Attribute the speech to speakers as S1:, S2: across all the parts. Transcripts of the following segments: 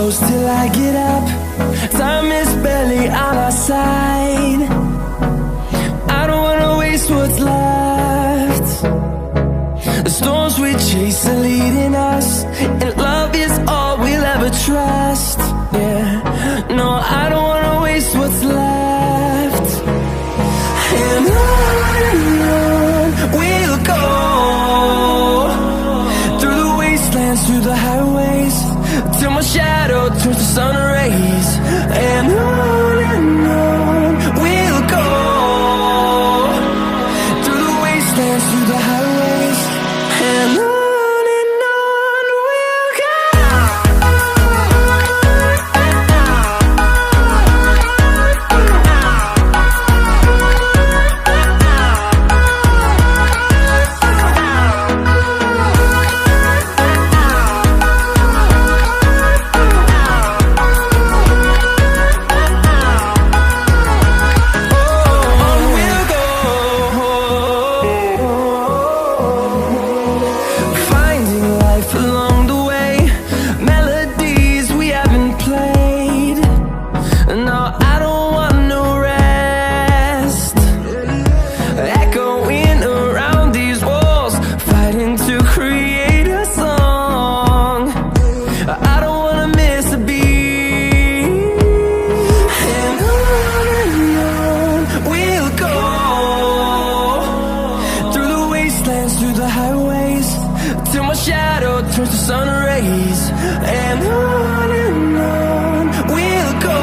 S1: close till I get up. Time is barely on our side. I don't wanna waste what's left. The storms we chase are leading us, and love is all we'll ever trust. Yeah, no, I don't wanna waste what's left. And on we'll go, through the wastelands, through the highways, till my shadow turns to sun rays. And on we'll go, through the wastelands, through the highways, and on we'll go. Through the highways, till my shadow turns to sun rays. And on we'll go,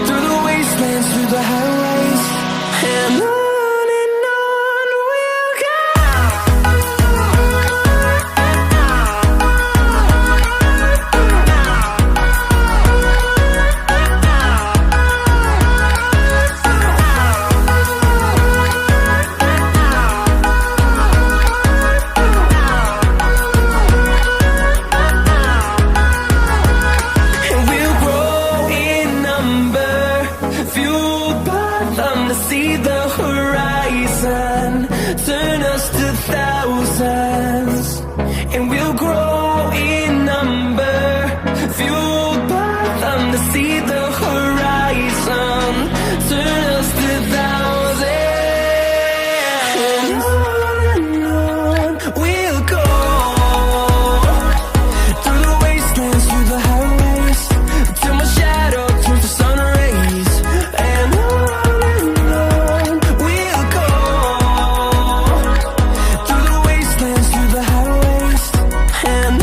S1: through the wastelands, through the highways, and on we'll go. See the horizon, turn us to thousands, and we'll grow in number, fueled by them to see the horizon, turn us to thousands. And on we'll go, through the wastelands, through the highways, till my shadow turns to sun rays. And and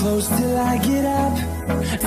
S1: close till I get up.